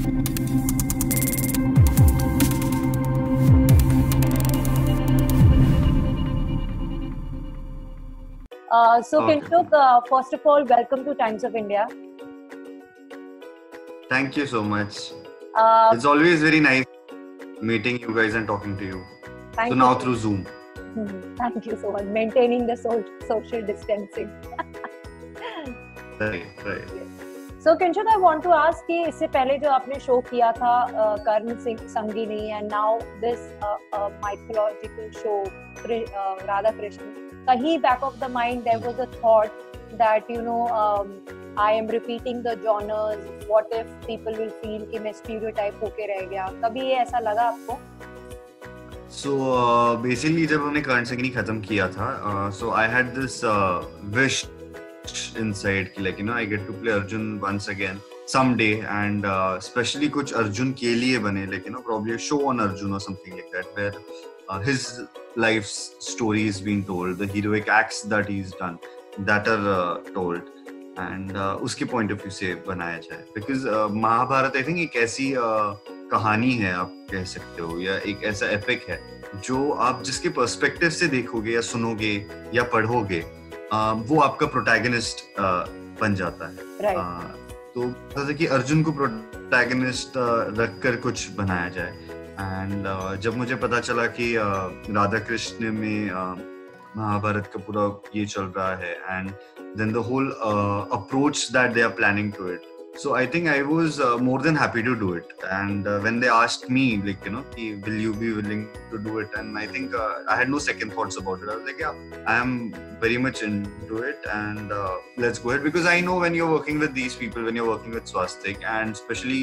So Okay. Kinshuk, first of all, welcome to Times of India. Thank you so much. Uh, It's always very nice meeting you guys and talking to you. thank So you. now through Zoom. Thank you so much. Maintaining the social distancing. Right. So Kinshuk, I want to ask कि इससे पहले जो आपने show किया था कर्ण सिंह संगिनी and now this mythological show Radha Krishna, kahin back of the mind there was a thought that I am repeating the genres. What if people will feel कि मैं stereotype होके रह गया? कभी ये ऐसा लगा आपको? So basically जब हमने कर्ण संगिनी खत्म किया था, so I had this wish inside कि like I get to play Arjun once again someday, and especially कुछ अर्जुन के लिए बने, like probably a show on Arjun or something like that where his life's story is being told, the heroic acts that he's done that are told, and उसके point of view से बनाया जाए, because Mahabharat I think एक ऐसी कहानी है, आप कह सकते हो, या एक ऐसा एपिक है जो आप जिसके पर्सपेक्टिव से देखोगे या सुनोगे या पढ़ोगे, वो आपका प्रोटैगनिस्ट बन जाता है. Right. तो जैसे कि अर्जुन को प्रोटैगनिस्ट रखकर कुछ बनाया जाए, एंड जब मुझे पता चला कि राधा कृष्ण में महाभारत का पूरा ये चल रहा है, and then the whole approach that they are planning to it, so I think I was more than happy to do it. And when they asked me, like will you be willing to do it, and I think I had no second thoughts about it. I was like, yeah, I am very much into it, and let's go ahead, because I know when you're working with these people, when you're working with Swastik, and especially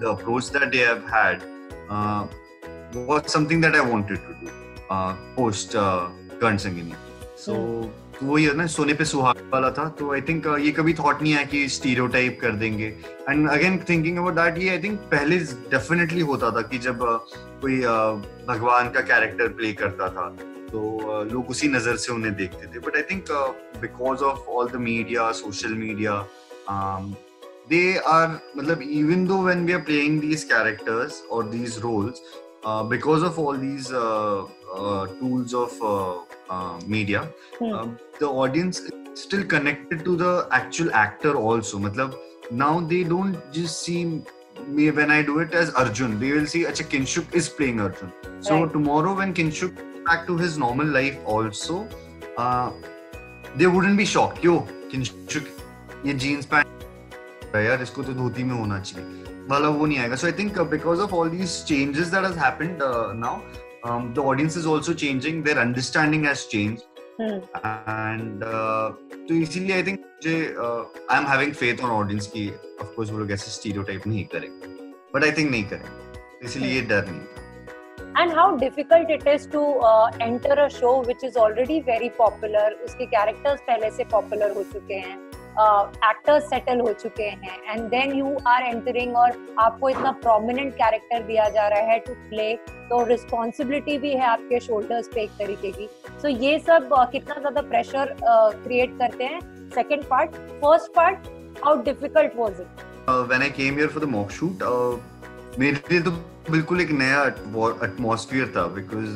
the approach that they have had was something that I wanted to do post Karn Sangini. So वो ये ना सोने पे सुहाग वाला था, तो I think ये कभी थॉट नहीं आया कि स्टीरियोटाइप कर देंगे. And again thinking about that, ये आई थिंक पहले डेफिनेटली होता था कि जब कोई भगवान का कैरेक्टर प्ले करता था तो लोग उसी नजर से उन्हें देखते थे. But I think because of all the media, social media, they are, मतलब even though when we are playing these characters और these roles, because of all these tools of media, the audience is still connected to the actual actor also. Matlab, now they don't just see me when I do it as Arjun, they will see acha Kinshuk is playing Arjun. So right. Tomorrow when Kinshuk goes back to his normal life also, they wouldn't be shocked, yo Kinshuk ye jeans pant hai yaar, isko to dhoti mein hona chahiye, वाला वो नहीं आएगा. So I think because of all these changes that has happened now, the audience is also changing, their understanding has changed, and तो इसीलिए I think I am having faith on audience कि of course वो लोग ऐसे stereotype नहीं करेंगे, but I think नहीं करेंगे, इसलिए ये डर नहीं था. And how difficult it is to enter a show which is already very popular, उसके characters पहले से popular हो चुके हैं, एक्टर्स सेटल हो चुके हैं, and then you are entering और आपको इतना प्रोमिनेंट कैरेक्टर दिया जा रहा है टू प्ले, तो रिस्पॉन्सिबिलिटी भी है आपके शोल्डर्स पे एक तरीके की. सो ये सब कितना ज्यादा प्रेशर क्रिएट करते हैं. Second part, first part, how difficult was it? When I came here for the mock shoot, मेरे लिए तो बिल्कुल एक नया एटमॉस्फेयर था, बिकॉज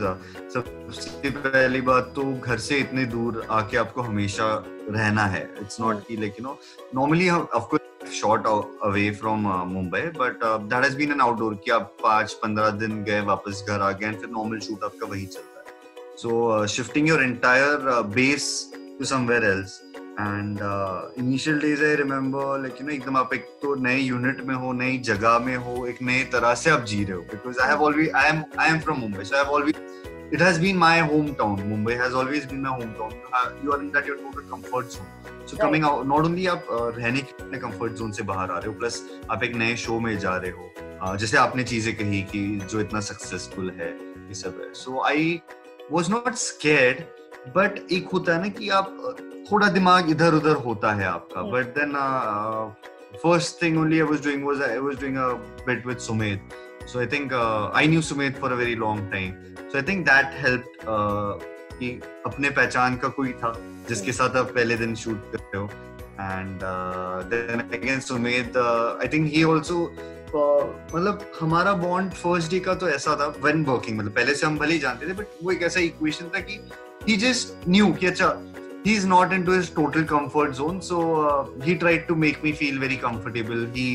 सबसे पहली बात तो घर से इतने दूर आके आपको हमेशा रहना है. इट्स नॉट कि like normally of course shot away from Mumbai, but that has been an outdoor कि आप 5-15 दिन गए, वापस घर आ गए, एंड फिर नॉर्मल शूट आपका वही चलता है. So shifting your entire base to somewhere else, and initial days I remember like एकदम आप एक तो नए यूनिट में हो, नई जगह में हो, एक नए तरह से आप जी रहे हो, because I am from Mumbai, so I have always, it has been my hometown. Mumbai has always been my hometown. You are in that your total comfort zone. So coming out, not only आप रहने के अपने comfort zone से बाहर आ रहे हो, plus आप एक नए शो में जा रहे हो, जैसे आपने चीजें कही कि जो इतना सक्सेसफुल है, ये सब है. So I was not scared, but एक होता है ना कि आप थोड़ा दिमाग इधर उधर होता है आपका. But then first thing only I was doing a bit with Sumedh. So I think I knew Sumedh for a very long time. So I think that helped कि अपने पहचान का कोई था जिसके साथ आप पहले दिन शूट कर रहे हो. And then again Sumedh, I think he also मतलब हमारा बॉन्ड फर्स्ट डे का तो ऐसा था व्हेन वर्किंग, मतलब पहले से हम भले ही जानते थे, बट वो एक ऐसा इक्वेशन था कि he just knew कि अच्छा he is not into his total comfort zone, so he tried to make me feel very comfortable. He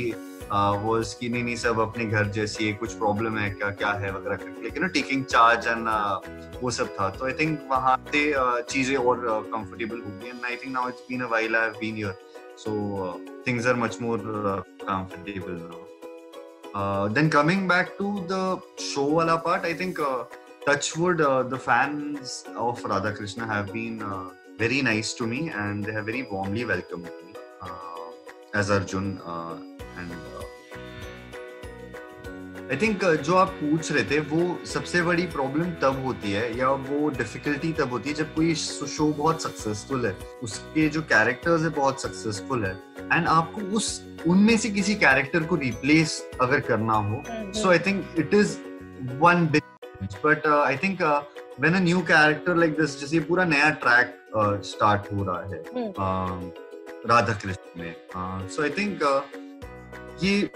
was कि नहीं सब अपने घर जैसी है, कुछ प्रॉब्लम है क्या है वगैरह करके, लेकिन टेकिंग चार्ज एंड वो सब था. तो आई थिंक वहाँ से चीजें और कंफर्टेबल हो गई, and I think now it's been a while I have been here, so things are much more comfortable now. Then coming back to the show wala part, I think touchwood the fans of Radha Krishna have been very nice to me, and they have very warmly welcomed me as Arjun, and I think जो आप पूछ रहे थे वो सबसे बड़ी problem तब होती है, या वो डिफिकल्टी तब होती है जब कोई शो बहुत सक्सेसफुल है, उसके जो कैरेक्टर्स है बहुत सक्सेसफुल है, एंड आपको उनमें से किसी कैरेक्टर को रिप्लेस अगर करना हो, so I think it is one big, but I think when a new character like this, जैसे पूरा नया ट्रैक स्टार्ट हो रहा है राधा कृष्ण में, सो आई थिंक ये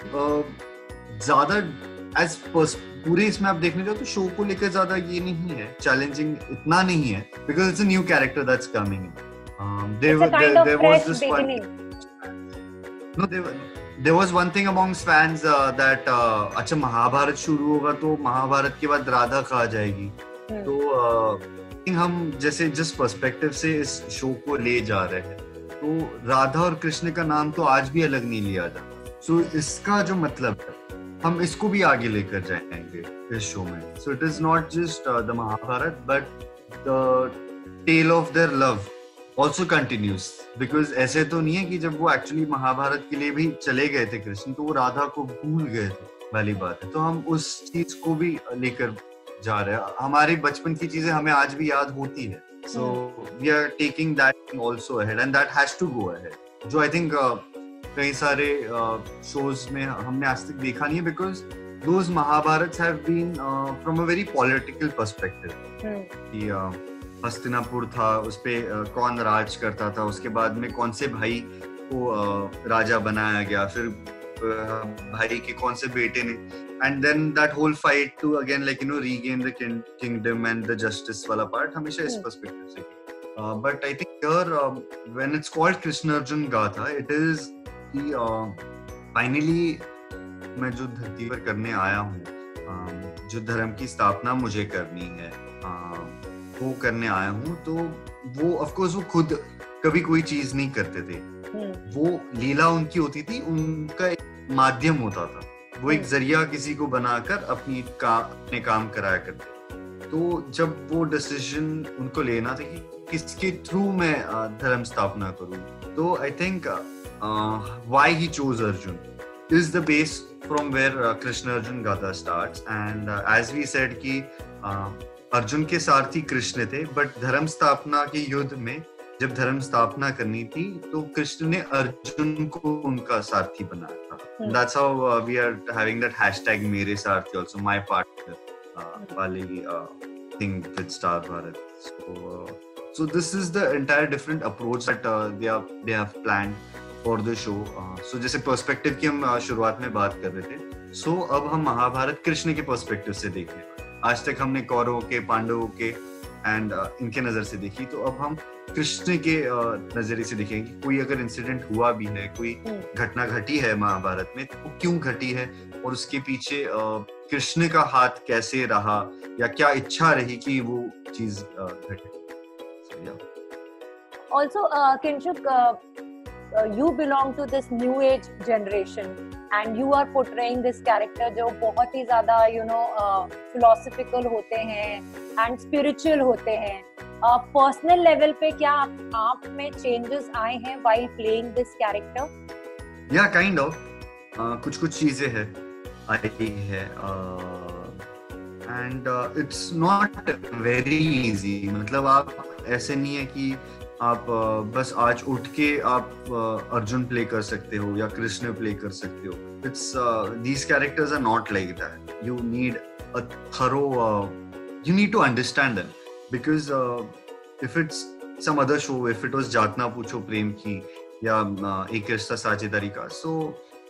ज्यादा एज पूरे इसमें आप देखने जाओ तो शो को लेकर ज्यादा ये नहीं है, चैलेंजिंग इतना नहीं है, because it's a new character that's coming in. There was this one. No, there was one thing amongst fans that अच्छा महाभारत शुरू होगा तो महाभारत के बाद राधा कहाँ जाएगी, तो हम जैसे जिस पर्सपेक्टिव से इस शो को ले जा रहे हैं, तो राधा और कृष्ण का नाम तो आज भी अलग नहीं लिया था, सो इसका जो मतलब है हम इसको भी आगे लेकर जाएंगे इस शो में. So it is not just the Mahabharata, but the tale of their love also continues, because ऐसे तो नहीं है कि जब वो एक्चुअली महाभारत के लिए भी चले गए थे कृष्ण, तो वो राधा को भूल गए थे वाली बात है. तो हम उस चीज को भी लेकर जा रहे हैं, हमारे बचपन की चीजें हमें आज भी याद होती है, so we are taking that also ahead, and that has to go ahead, जो आई थिंक कई सारे शोज में हमने आज तक देखा नहीं है, because those Mahabharata have been from a very political perspective. Hastinapur था, उस पे कौन राज करता था, उसके बाद में कौन से भाई को राजा बनाया गया, फिर भाई के कौन से बेटे ने, and then that whole fight to again like regain the kingdom and the justice वाला पार्ट, हमेशा इस पर्सपेक्टिव से. But I think here when it's called Krishna Arjun Gatha, it is finally मैं जो धरती पर करने आया हूँ, जो धर्म की स्थापना मुझे करनी है, वो करने आया हूँ, तो वो ऑफ कोर्स वो खुद कभी कोई चीज नहीं करते थे, वो लीला उनकी होती थी, उनका एक माध्यम होता था, वो एक जरिया किसी को बनाकर अपने काम कराया करते. तो जब वो डिसीजन उनको लेना था कि किसके थ्रू मैं धर्म स्थापना करूँ, तो I think why he chose Arjun is the base from where Krishna Arjun Gatha starts. And as we said कि अर्जुन के सारथी कृष्ण थे, बट धर्म स्थापना के युद्ध में जब धर्म स्थापना करनी थी तो कृष्ण ने अर्जुन को उनका सारथी बनाया था. That's how we are having that hashtag मेरे सारथी also, my partner वाली thing with Star Bharat. So this is the entire different approach that they have planned for the show. So जैसे पर्सपेक्टिव की हम शुरुआत में बात कर रहे थे, so अब हम महाभारत कृष्ण के पर्सपेक्टिव से देखें. आज तक हमने कौरवों के, पांडवों के एंड इनके नजर से देखी, तो अब हम कृष्ण के नजरिए से देखेंगे कि कोई अगर इंसिडेंट हुआ भी है, कोई घटना घटी है महाभारत में, तो क्यों घटी है और उसके पीछे कृष्ण का हाथ कैसे रहा, या क्या इच्छा रही कि वो चीज घटे. Also, Kinshuk, you belong to this new age generation and you are portraying this character जो बहुत ही ज़्यादा philosophical होते हैं and spiritual होते हैं. Personal level पे क्या आप में changes आए हैं while playing this character? Yeah, kind of. कुछ चीजें हैं आई है, and it's not very easy. मतलब आप ऐसे नहीं है कि आप बस आज उठ के आप अर्जुन प्ले कर सकते हो या कृष्ण प्ले कर सकते हो. It's these characters are not like that. You need a thorough, you need to understand them, because if it's some other show, if it was जातना पूछो प्रेम की या एक रिश्ता साझेदारी का, so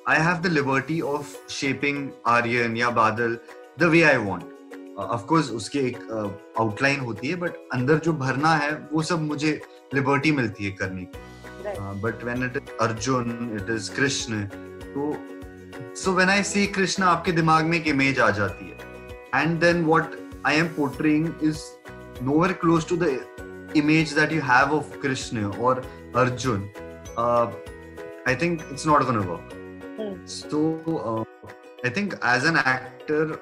I have the liberty of shaping Aryan या बादल the way I want. Of course उसके एक outline होती है, but अंदर जो भरना है वो सब मुझे liberty मिलती है करने की. But when it is Arjun, it is Krishna. So when I say Krishna, आपके दिमाग में एक image आ जाती है. And then what I am portraying is nowhere close to the image that you have of Krishna or Arjun. I think it's not going to work. So I think as an actor,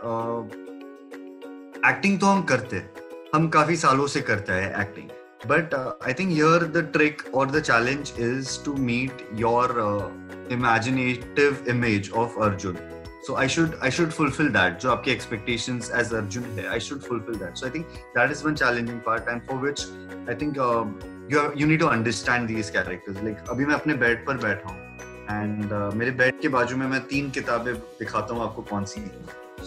acting तो हम करते हैं, हम काफी सालों से करते हैं acting. But I think here the trick or the challenge is to meet your imaginative image of Arjun. So I should fulfill that. जो आपके expectations as Arjun है, I should fulfill that. So I think that is one challenging part, and for which I think you need to understand these characters. Like अभी मैं अपने bed पर बैठा हूँ, and मेरे बेड के बाजू में मैं 3 किताबें दिखाता हूँ आपको कौन सी.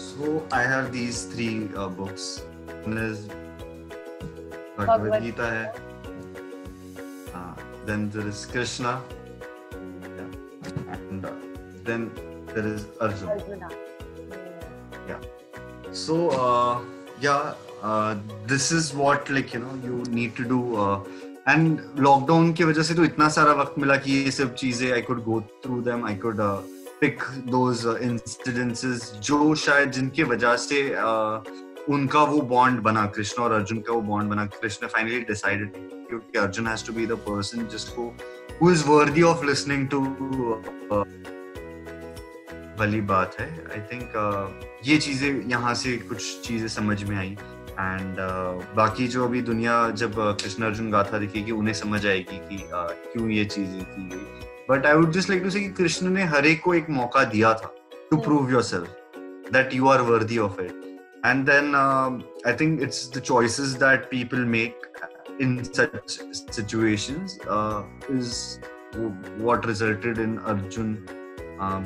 So I have these 3 books. One is Bhagavad Gita है. Then there is Krishna. Yeah. And then there is Arjuna. Yeah. So this is what you need to do. And lockdown की वजह से तो इतना सारा वक्त मिला कि ये सब चीजें I could go through them. I could pick those incidences जो शायद जिनके वजह से उनका वो बॉन्ड बना, कृष्ण और अर्जुन का वो बॉन्ड बना. कृष्ण फाइनली डिसाइडेड कि Arjun has to be the person जिसको who is worthy of listening to. वाली बात है. आई थिंक ये चीजें यहाँ से कुछ चीजें समझ में आई. एंड बाकी जो अभी दुनिया जब कृष्ण अर्जुन गाथा दिखेगी उन्हें समझ आएगी कि क्यों ये चीजें की गई. But I would just like to say कि कृष्ण ने हर एक को एक मौका दिया था to prove yourself that you are worthy of it. And then I think it's the choices that people make in such situations is what resulted in Arjun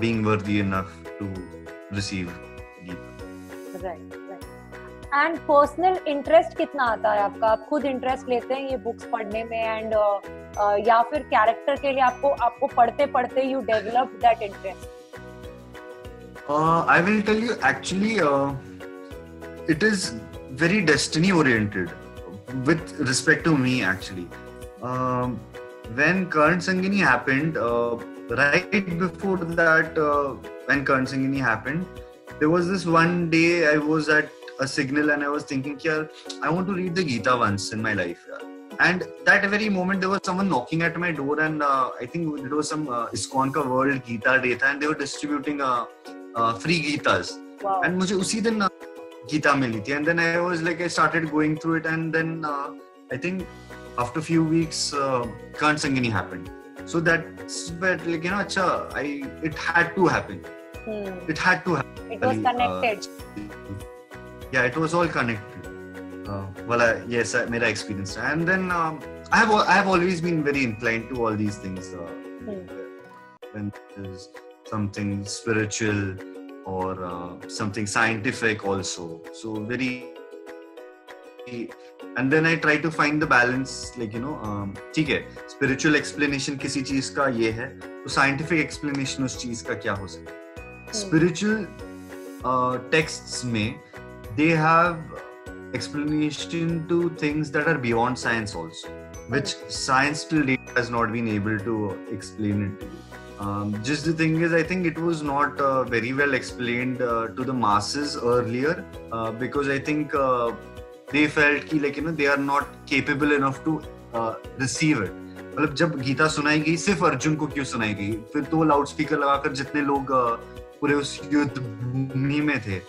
being worthy enough to receive Gita. Right. And personal interest कितना आता है आपका? आप खुद interest लेते हैं ये books पढ़ने में, एंड या फिर कैरेक्टर के लिए आपको पढ़ते पढ़ते you develop that interest? I will tell you actually it is very destiny oriented. With respect to me, actually, when Karan Sangini happened, right before that, when Karan Sangini happened, there was this one day I was at a signal and I was thinking, I want to read the Gita once in my life. And that very moment, there was someone knocking at my door, and I think it was some ISKCON का World Gita Day था, and they were distributing free Gitas. Wow. And मुझे उसी दिन Gita मिली थी, and then I was like, I started going through it, and then I think after a few weeks Karan Sangini happened. So that's but it had to happen. It had to happen. It was connected. Yeah, it was all connected. Yes, my experience. And then I have always been very inclined to all these things. When there's something spiritual or something scientific also, so very, and then I try to find the balance, like ठीक है, spiritual explanation किसी चीज का ये है तो scientific explanation उस चीज का क्या हो सकता है. Spiritual texts में they have explanation to things that are beyond science also, which science till date has not been able to explain it to you. Just the thing is, I think it was not very well explained to the masses earlier because I think they felt कि they are not capable enough to receive it. मतलब जब गीता सुनाई गई सिर्फ अर्जुन को क्यों सुनाई गई, फिर तो लाउड स्पीकर लगाकर जितने लोग पूरे उस युद्ध भूमि में थे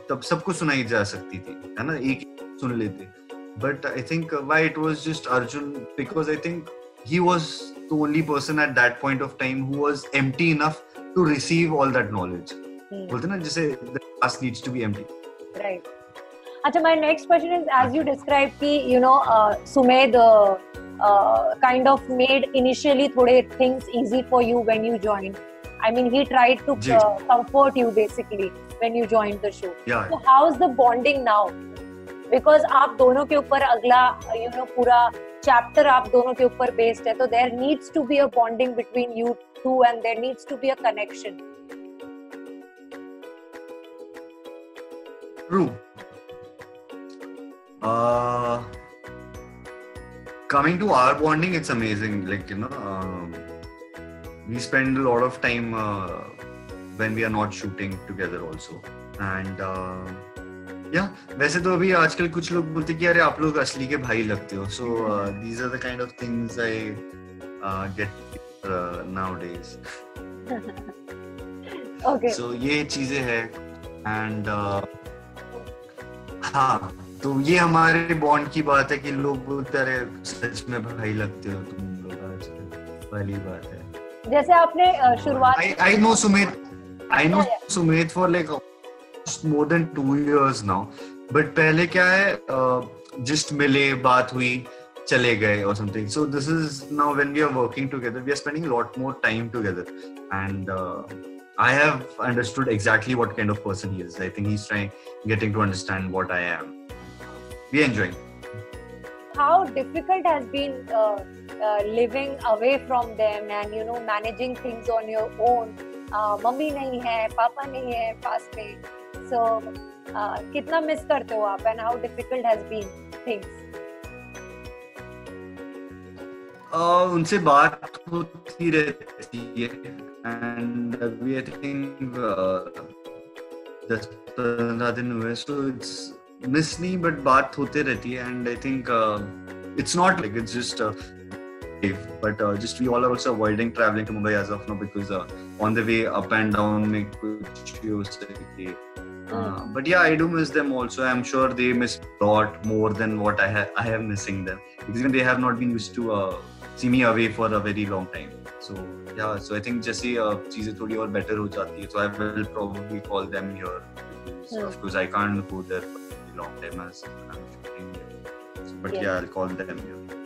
तब सबको सुनाई जा सकती थी, है ना, एक सुन लेते. But I think why it was just Arjun, because I think he was the only person at that point of time who was empty enough to receive all that knowledge. बोलते ना जैसे the glass needs to be empty. Right. अच्छा, my next question is, as you described कि Sumed kind of made initially थोड़े things easy for you when you joined. I mean, he tried to comfort you basically when you joined the show. Yeah. So how's the bonding now? Because आप दोनों के ऊपर अगला पूरा chapter आप दोनों के ऊपर बेस्ड है, तो there needs to be a bonding between you too, and there needs to be a connection. True. Coming to our bonding, it's amazing. Like, we spend a lot of time when we are not shooting together also. And वैसे तो अभी आजकल कुछ लोग बोलते कि अरे आप लोग असली के भाई लगते हो. So these are the kind of things I get nowadays. Okay. So ये चीजें हैं. And हाँ, तो ये हमारे बॉन्ड की बात है कि लोग बोलते अरे सच में भाई लगते हो तुम लोग आजकल. वाली बात है. जैसे आपने शुरुआत I know Sumit for like more than 2 years now. But पहले क्या है, just मिले, बात हुई, चले गए or something. So this is now when we are working together, we are spending a lot more time together. And I have understood exactly what kind of person he is. I think he's getting to understand what I am. We are enjoying. How difficult has been living away from them and managing things on your own. Mummy नहीं है, पापा नहीं है पास में. So कितना miss करते हो आप, and how difficult has been things? उनसे बात होती रहती है. And we I think 10-15 दिन हुए, so it's miss नहीं, but बात होते रहती है. And I think it's not like it's just but just we all are also avoiding traveling to Mumbai as of now because on the way up and down में कुछ हो सकती है. But yeah, I do miss them also. I'm sure they miss a lot more than what I am missing them, because even they have not been used to see me away for a very long time. So yeah, so I think जैसे चीजें थोड़ी और better हो जाती है, so I will probably call them here because of course I can't go there for a long time as I'm shooting here. So, but yeah, I'll call them here.